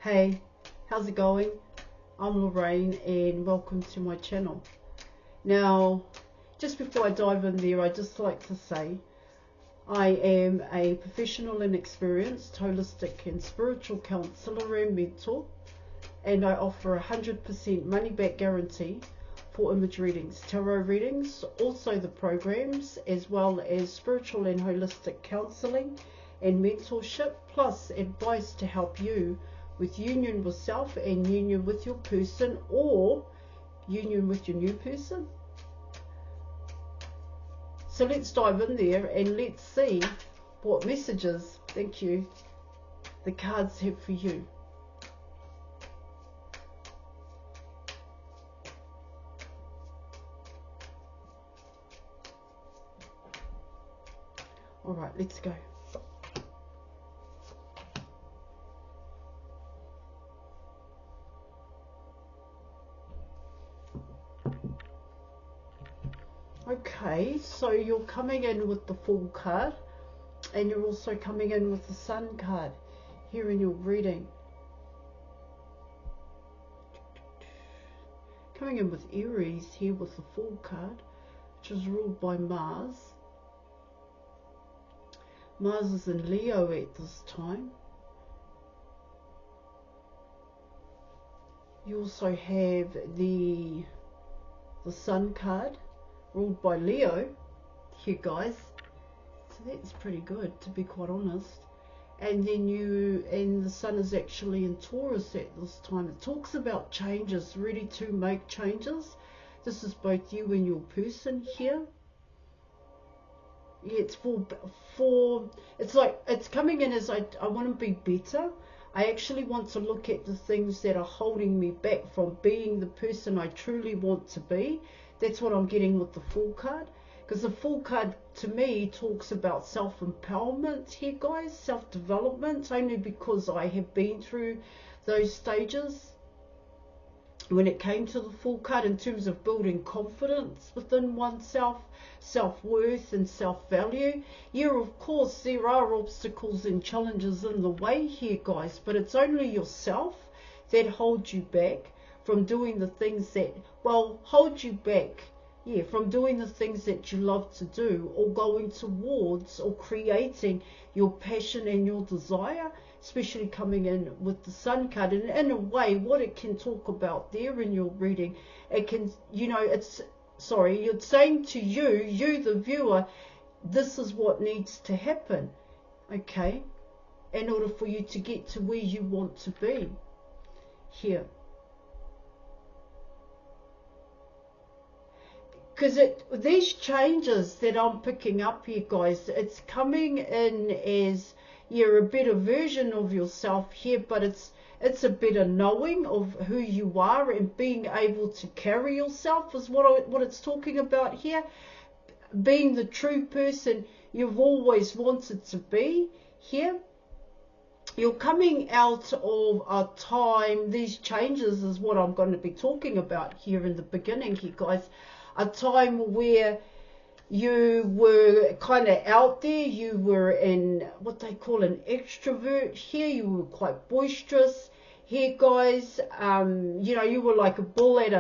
Hey, how's it going? I'm Lorraine and welcome to my channel. Now, just before I dive in there, I'd just like to say I am a professional and experienced holistic and spiritual counsellor and mentor, and I offer 100% money back guarantee for image readings, tarot readings, also the programs, as well as spiritual and holistic counselling and mentorship, plus advice to help you with union with self and union with your person, or union with your new person. So let's dive in there and let's see what messages, thank you, the cards have for you. All right, let's go. Okay, so you're coming in with the Fool card, and you're also coming in with the Sun card here in your reading. Coming in with Aries here with the Fool card, which is ruled by Mars. Mars is in Leo at this time. You also have the Sun card, ruled by Leo here, guys. So that's pretty good, to be quite honest. And then the Sun is actually in Taurus at this time. It talks about changes, ready to make changes. This is both you and your person here. Yeah, it's it's like, it's coming in as I want to be better. I actually want to look at the things that are holding me back from being the person I truly want to be. That's what I'm getting with the Fool card, because the Fool card to me talks about self-empowerment here, guys, self-development, only because I have been through those stages when it came to the Fool card in terms of building confidence within oneself, self-worth and self-value. Yeah, of course, there are obstacles and challenges in the way here, guys, but it's only yourself that holds you back from doing the things that, well, hold you back, yeah, from doing the things that you love to do, or going towards or creating your passion and your desire, especially coming in with the Sun card. And in a way, what it can talk about there in your reading, it can, you know, it's, sorry, you're saying to you the viewer, this is what needs to happen, okay, in order for you to get to where you want to be here. Because these changes that I'm picking up here, guys, it's coming in as, you're a better version of yourself here, but it's a better knowing of who you are and being able to carry yourself is what it's talking about here. Being the true person you've always wanted to be here. You're coming out of a time, these changes is what I'm going to be talking about here in the beginning here, guys. A time where you were kind of out there, you were in what they call an extrovert here, you were quite boisterous here, guys. You know, you were like a bull at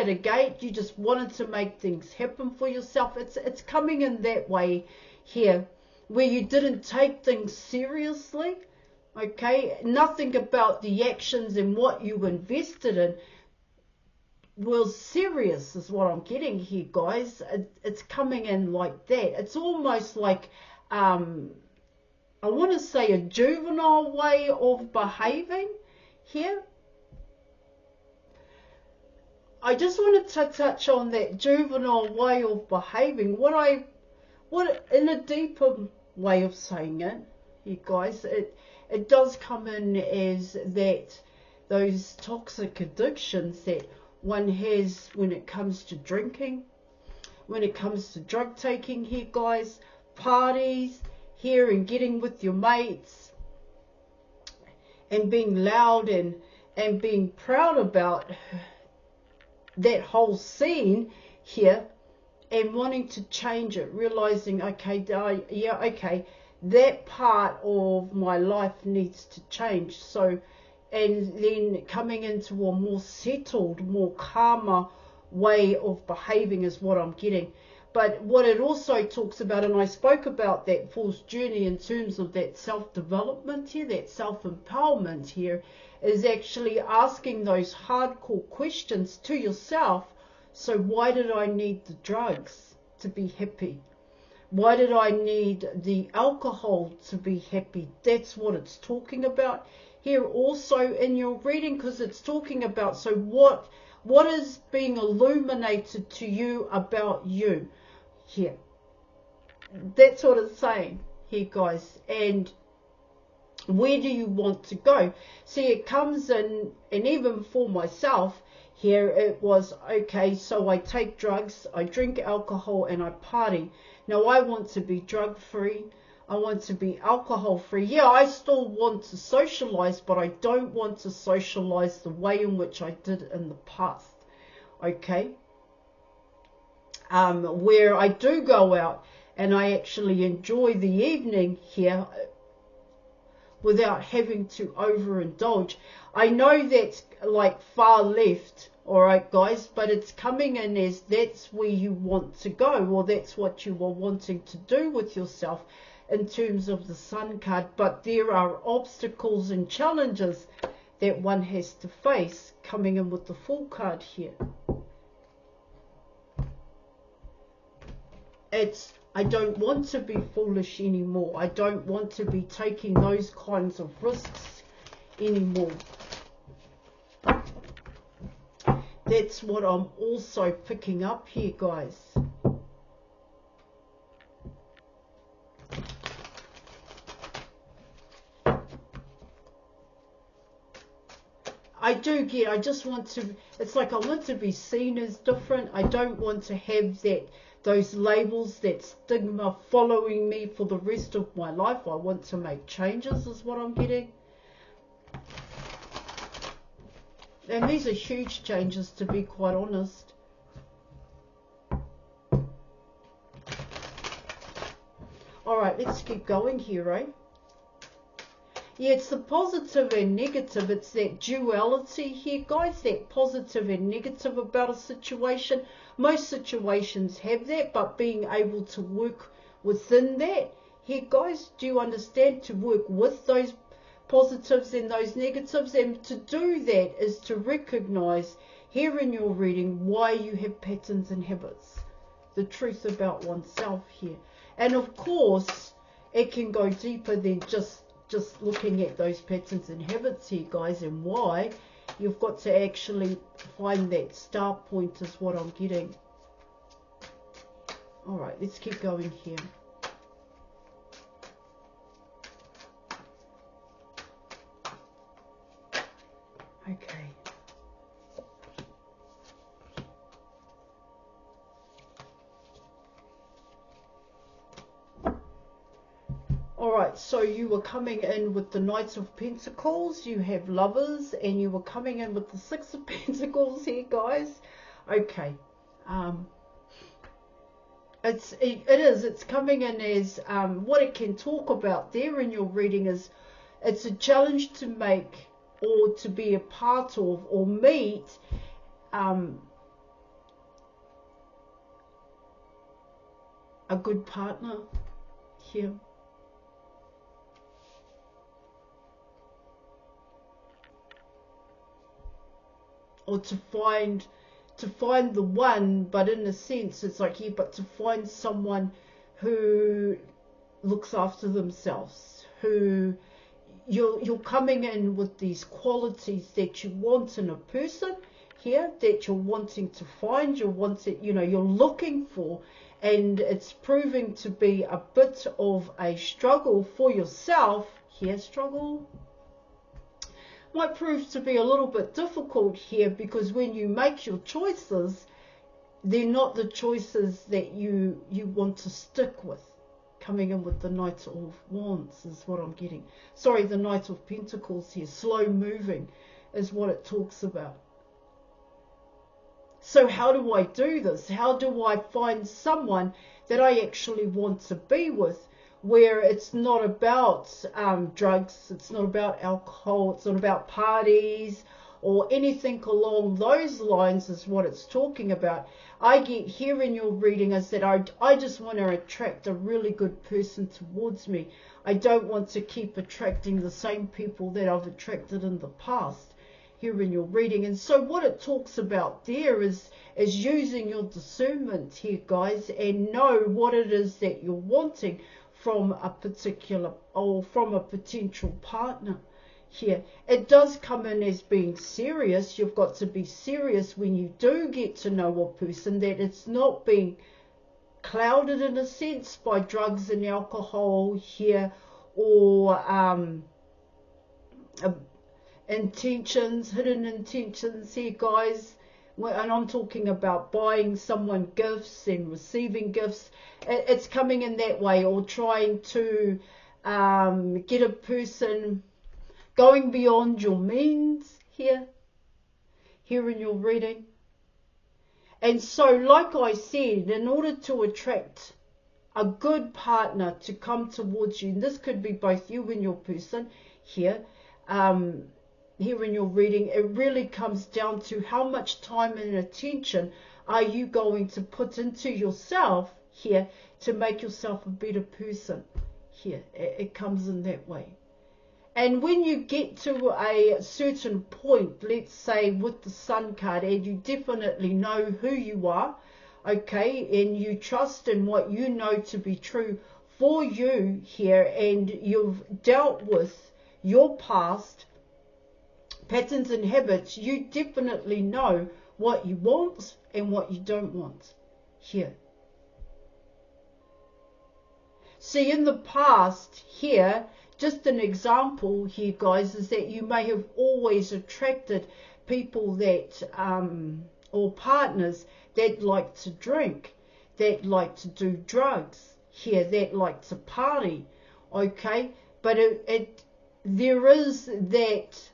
a gate. You just wanted to make things happen for yourself. It's coming in that way here, where you didn't take things seriously, okay? Nothing about the actions and what you invested in was serious is what I'm getting here, guys. It's coming in like that. It's almost like, I want to say, a juvenile way of behaving here. I just wanted to touch on that juvenile way of behaving. What in a deeper way of saying it, you guys, it does come in as that, those toxic addictions that one has when it comes to drinking, when it comes to drug taking here, guys, parties here, and getting with your mates and being loud and being proud about that whole scene here, and wanting to change it, realizing, okay, yeah, okay, that part of my life needs to change. So and then coming into a more settled, more calmer way of behaving is what I'm getting. But what it also talks about, and I spoke about that false journey in terms of that self-development here, that self-empowerment here, is actually asking those hardcore questions to yourself. So why did I need the drugs to be happy? Why did I need the alcohol to be happy? That's what it's talking about here also in your reading, because it's talking about, so what is being illuminated to you about you here? That's what it's saying here, guys. And where do you want to go? See, it comes in, and even for myself here, it was, okay, so I take drugs, I drink alcohol, and I party. Now I want to be drug free. I want to be alcohol free. Yeah, I still want to socialize, but I don't want to socialize the way in which I did in the past. Okay? Where I do go out and I actually enjoy the evening here without having to overindulge. I know that's like far left, alright guys, but it's coming in as that's where you want to go, or that's what you are wanting to do with yourself in terms of the Sun card. But there are obstacles and challenges that one has to face coming in with the Fool card here. It's, I don't want to be foolish anymore. I don't want to be taking those kinds of risks anymore. That's what I'm also picking up here, guys. I do get, I just want to, it's like I want to be seen as different. I don't want to have that, those labels, that stigma following me for the rest of my life. I want to make changes is what I'm getting. And these are huge changes, to be quite honest. Alright, let's keep going here, right? Yeah, it's the positive and negative. It's that duality here, guys, that positive and negative about a situation. Most situations have that, but being able to work within that. Here, guys, do you understand? To work with those positives and those negatives, and to do that is to recognize here in your reading why you have patterns and habits, the truth about oneself here. And of course, it can go deeper than just looking at those patterns and habits here, guys, and why. You've got to actually find that star point is what I'm getting. All right, let's keep going here. Okay. Alright, so you were coming in with the Knights of Pentacles, you have Lovers, and you were coming in with the Six of Pentacles here, guys. Okay. It's coming in as, what it can talk about there in your reading is, it's a challenge to make or to be a part of or meet a good partner here. Or to find the one, but in a sense it's like, yeah, but to find someone who looks after themselves, who you're coming in with these qualities that you want in a person here, that you're wanting to find, you're looking for, and it's proving to be a bit of a struggle for yourself here. Struggle might prove to be a little bit difficult here, because when you make your choices, they're not the choices that you want to stick with. Coming in with the Knight of Wands is what I'm getting. Sorry, the Knight of Pentacles here. Slow moving is what it talks about. So how do I do this? How do I find someone that I actually want to be with where it's not about drugs, it's not about alcohol, it's not about parties or anything along those lines is what it's talking about. I get here in your reading is that I just want to attract a really good person towards me. I don't want to keep attracting the same people that I've attracted in the past here in your reading. And so what it talks about there is using your discernment here, guys, and know what it is that you're wanting from a particular or from a potential partner here. It does come in as being serious. You've got to be serious when you do get to know a person, that it's not being clouded in a sense by drugs and alcohol here, or intentions, hidden intentions here, guys. And I'm talking about buying someone gifts and receiving gifts. It's coming in that way, or trying to get a person going beyond your means here in your reading. And so, like I said, in order to attract a good partner to come towards you, and this could be both you and your person here, here in your reading, it really comes down to how much time and attention are you going to put into yourself here to make yourself a better person here. It comes in that way. And when you get to a certain point, let's say with the Sun card, and you definitely know who you are, okay, and you trust in what you know to be true for you here, and you've dealt with your past patterns and habits, you definitely know what you want and what you don't want here. See, in the past here, just an example here, guys, is that you may have always attracted people that, or partners that like to drink, that like to do drugs here, that like to party, okay? But there is that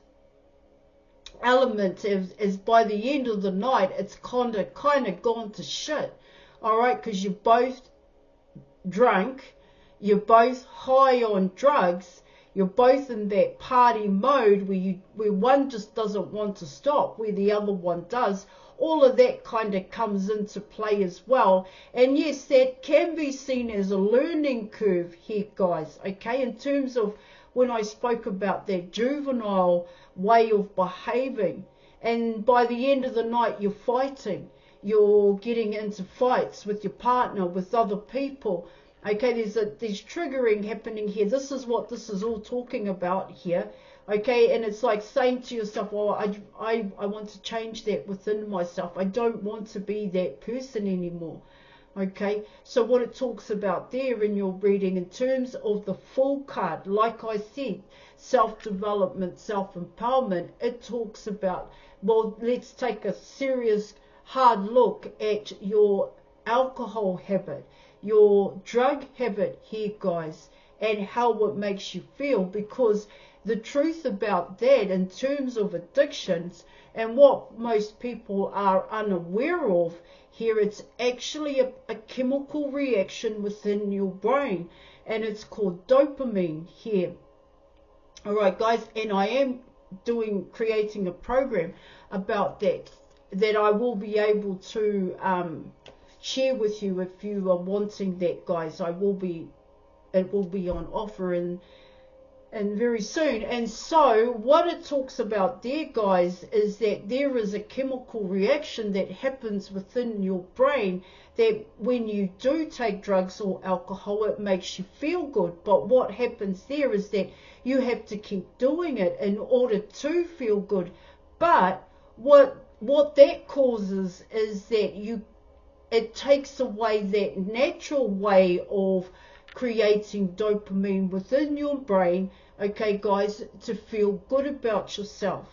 element is by the end of the night, it's kind of gone to shit, all right? Because you're both drunk, you're both high on drugs, you're both in that party mode where one just doesn't want to stop, where the other one does. All of that kind of comes into play as well. And yes, that can be seen as a learning curve here, guys, okay? In terms of when I spoke about that juvenile way of behaving, and by the end of the night you're fighting, you're getting into fights with your partner, with other people, okay? There's triggering happening here. This is what this is all talking about here, okay? And it's like saying to yourself, well, I want to change that within myself. I don't want to be that person anymore. Okay, so what it talks about there in your reading in terms of the Fool card, like I said, self-development, self-empowerment, it talks about, well, let's take a serious hard look at your alcohol habit, your drug habit here, guys, and how it makes you feel. Because the truth about that in terms of addictions, and what most people are unaware of here, it's actually a chemical reaction within your brain, and it's called dopamine here. All right, guys, and I am creating a program about that I will be able to share with you if you are wanting that, guys. It will be on offer and very soon. And so what it talks about there, guys, is that there is a chemical reaction that happens within your brain, that when you do take drugs or alcohol, it makes you feel good. But what happens there is that you have to keep doing it in order to feel good. But what that causes is that it takes away that natural way of creating dopamine within your brain, okay, guys, to feel good about yourself.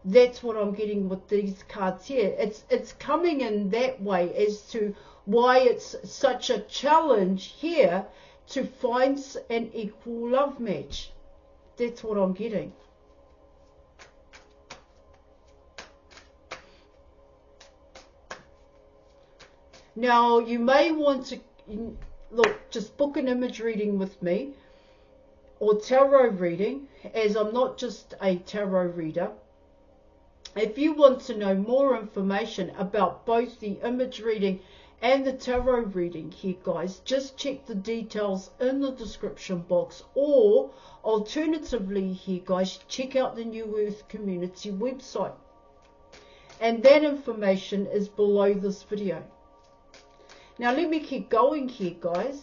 That's what I'm getting with these cards here. It's coming in that way as to why it's such a challenge here to find an equal love match. That's what I'm getting. Now, you may want to, look, just book an image reading with me or tarot reading, as I'm not just a tarot reader. If you want to know more information about both the image reading and the tarot reading here, guys, just check the details in the description box, or alternatively here, guys, check out the New Earth Community website, and that information is below this video. Now let me keep going here, guys.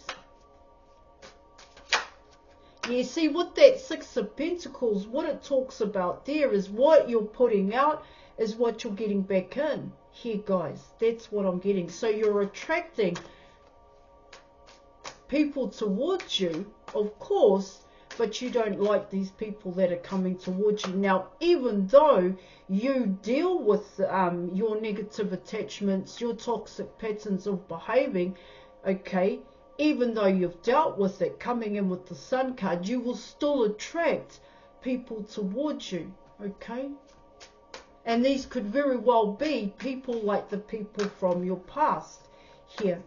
You see, with that Six of Pentacles, what it talks about there is what you're putting out is what you're getting back in here, guys. That's what I'm getting. So you're attracting people towards you, of course, but you don't like these people that are coming towards you. Now, even though you deal with your negative attachments, your toxic patterns of behaving, okay, even though you've dealt with it, coming in with the Sun card, you will still attract people towards you, okay? And these could very well be people like the people from your past here.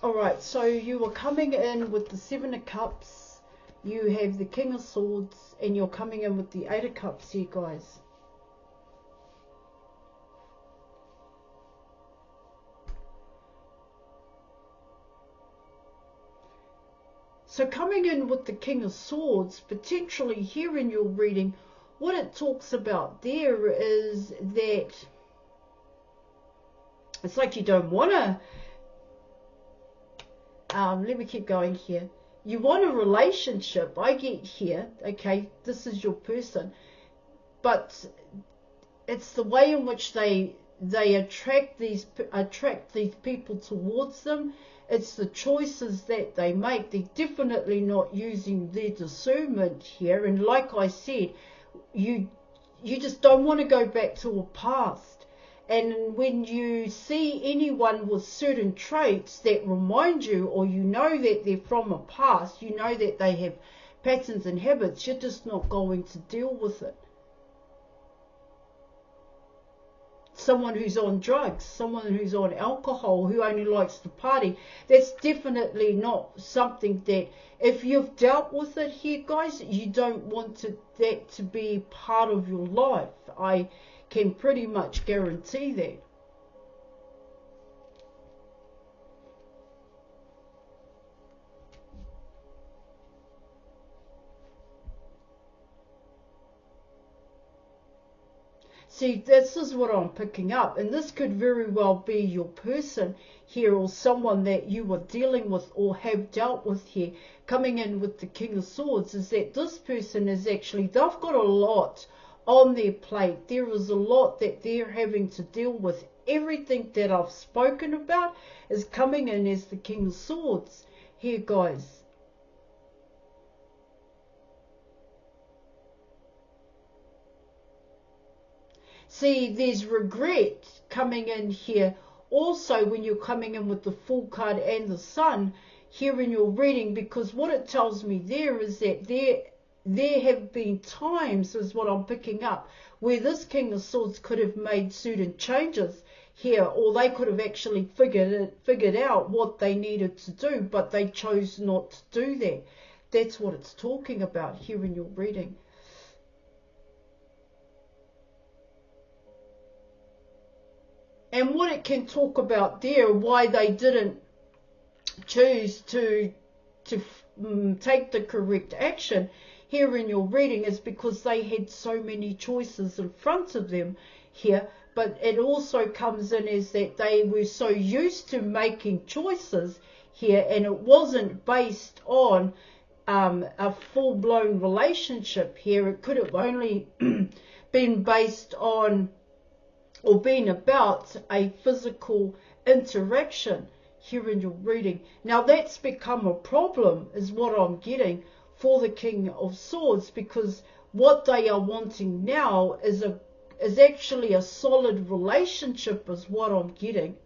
Alright, so you are coming in with the Seven of Cups, you have the King of Swords, and you're coming in with the Eight of Cups here, guys. So coming in with the King of Swords, potentially here in your reading, what it talks about there is that it's like you don't want to, let me keep going here. You want a relationship, I get here, okay, this is your person, but it's the way in which they attract these people towards them. It's the choices that they make. They're definitely not using their discernment here. And like I said, you just don't want to go back to a past. And when you see anyone with certain traits that remind you, or you know that they're from a past, you know that they have patterns and habits, you're just not going to deal with it. Someone who's on drugs, someone who's on alcohol, who only likes to party, that's definitely not something that, if you've dealt with it here, guys, you don't want that to be part of your life. I can pretty much guarantee that. See, this is what I'm picking up, and this could very well be your person here, or someone that you are dealing with or have dealt with here, coming in with the King of Swords, is that this person is actually, they've got a lot on their plate. There is a lot that they're having to deal with. Everything that I've spoken about is coming in as the King of Swords here, guys. See, there's regret coming in here also when you're coming in with the Fool card and the Sun here in your reading, because what it tells me there is that there have been times, is what I'm picking up, where this King of Swords could have made certain changes here, or they could have actually figured out what they needed to do, but they chose not to do that. That's what it's talking about here in your reading. And what it can talk about there, why they didn't choose to take the correct action here in your reading, is because they had so many choices in front of them here. But it also comes in as that they were so used to making choices here, and it wasn't based on a full-blown relationship here. It could have only been based on, or been about, a physical interaction here in your reading. Now that's become a problem, is what I'm getting for the King of Swords, because what they are wanting now is actually a solid relationship, is what I'm getting.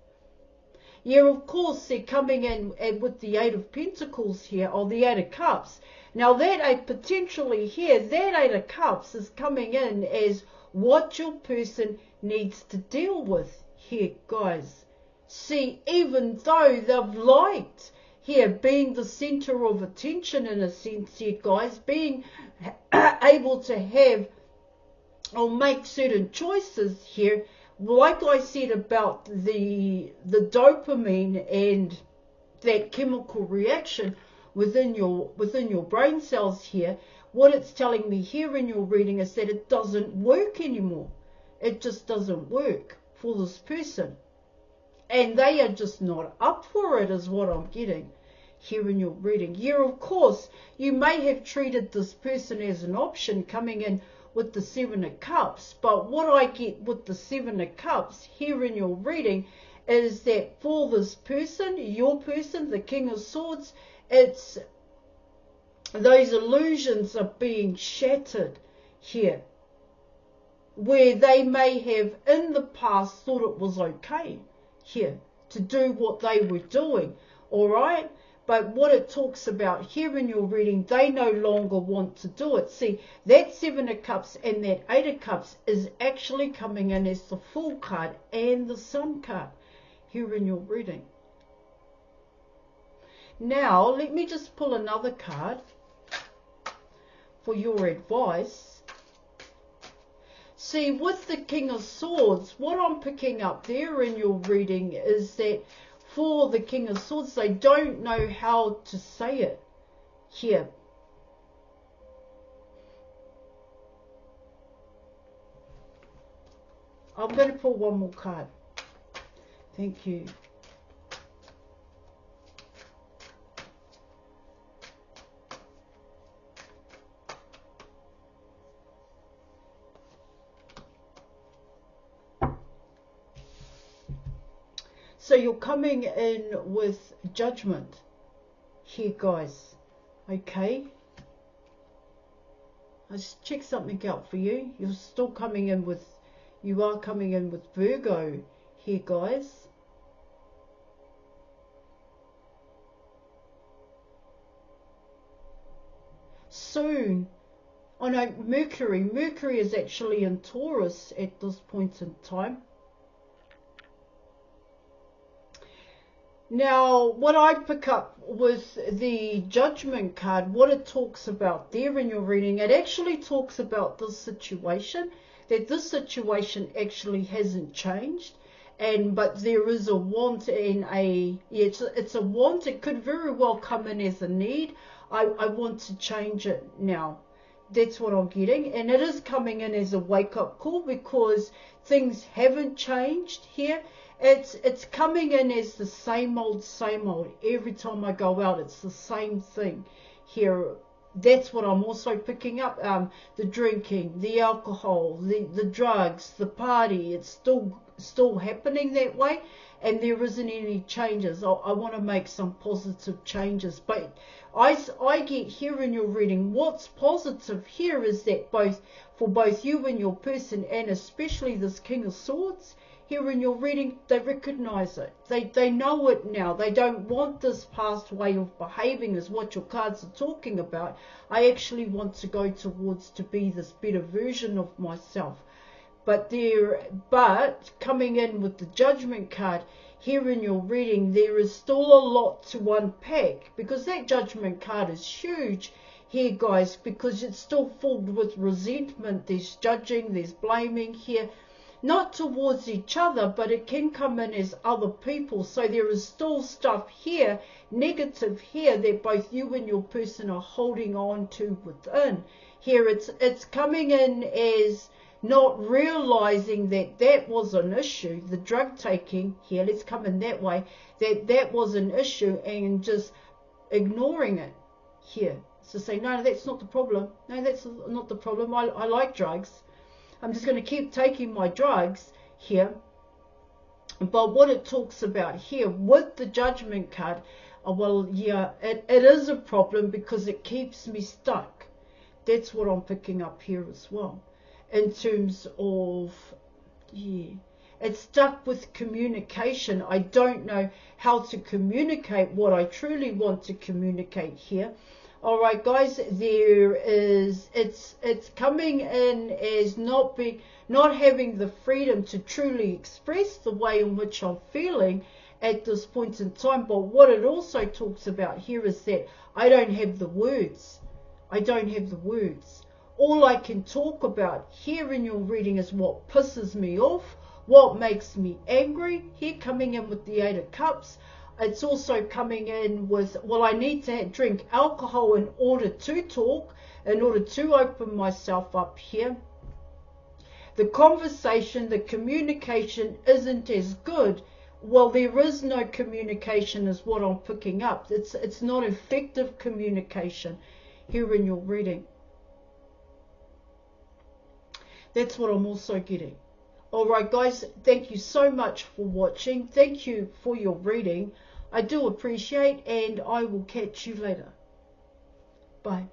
Yeah, of course, they're coming in and with the Eight of Pentacles here, or the Eight of Cups. Now that eight, potentially here, that Eight of Cups is coming in as what your person needs to deal with here, guys. See, even though they've liked here being the center of attention in a sense here, guys, being able to have or make certain choices here, like I said about the dopamine and that chemical reaction within your brain cells here, what it's telling me here in your reading is that it doesn't work anymore. It just doesn't work for this person. And they are just not up for it, is what I'm getting here in your reading. Yeah, of course, you may have treated this person as an option coming in with the Seven of Cups, but what I get with the Seven of Cups here in your reading is that for this person, your person, the King of Swords, it's those illusions are being shattered here, where they may have in the past thought it was okay here to do what they were doing, all right? But what it talks about here in your reading, they no longer want to do it. See, that Seven of Cups and that Eight of Cups is actually coming in as the Fool card and the Sun card here in your reading. Now, let me just pull another card for your advice. See, with the King of Swords, what I'm picking up there in your reading is that for the King of Swords, they don't know how to say it here. I'm going to pull one more card. Thank you. So you're coming in with judgment here, guys. Okay. Let's check something out for you. You're still coming in with, you are coming in with Virgo here, guys. Soon. Oh no, Mercury. Mercury is actually in Taurus at this point in time. Now, what I pick up with the Judgment card, what it talks about there in your reading, it actually talks about this situation, that this situation actually hasn't changed, but there is a want and it's a want. It could very well come in as a need. I want to change it now. That's what I'm getting, and it is coming in as a wake-up call because things haven't changed here. It's coming in as the same old. Every time I go out, it's the same thing here. That's what I'm also picking up. The drinking, the alcohol, the drugs, the party, it's still happening that way, and there isn't any changes. I want to make some positive changes, but I get here in your reading, what's positive here is that for both you and your person, and especially this King of Swords, here in your reading, they recognize it. They know it now. They don't want this past way of behaving is what your cards are talking about. I actually want to go towards to be this better version of myself. But coming in with the Judgment card, here in your reading, there is still a lot to unpack because that Judgment card is huge here, guys, because it's still filled with resentment. There's judging, there's blaming here. Not towards each other, but it can come in as other people. So there is still stuff here, negative here, that both you and your person are holding on to within. Here it's coming in as not realizing that was an issue. The drug taking here, let's come in that way, that was an issue and just ignoring it here. So say, no, that's not the problem. No, that's not the problem. I like drugs. I'm just going to keep taking my drugs here. But what it talks about here with the Judgment card, well, yeah, it is a problem because it keeps me stuck. That's what I'm picking up here as well. In terms of, yeah. It's stuck with communication. I don't know how to communicate what I truly want to communicate here. All right, guys, it's coming in as not having the freedom to truly express the way in which I'm feeling at this point in time. But what it also talks about here is that I don't have the words. I don't have the words. All I can talk about here in your reading is what pisses me off, what makes me angry. Here, coming in with the Eight of Cups. It's also coming in with, well, I need to drink alcohol in order to talk, in order to open myself up here. The conversation, the communication isn't as good. Well, there is no communication is what I'm picking up. It's not effective communication here in your reading. That's what I'm also getting. All right, guys, thank you so much for watching. Thank you for your reading. I do appreciate, and I will catch you later. Bye.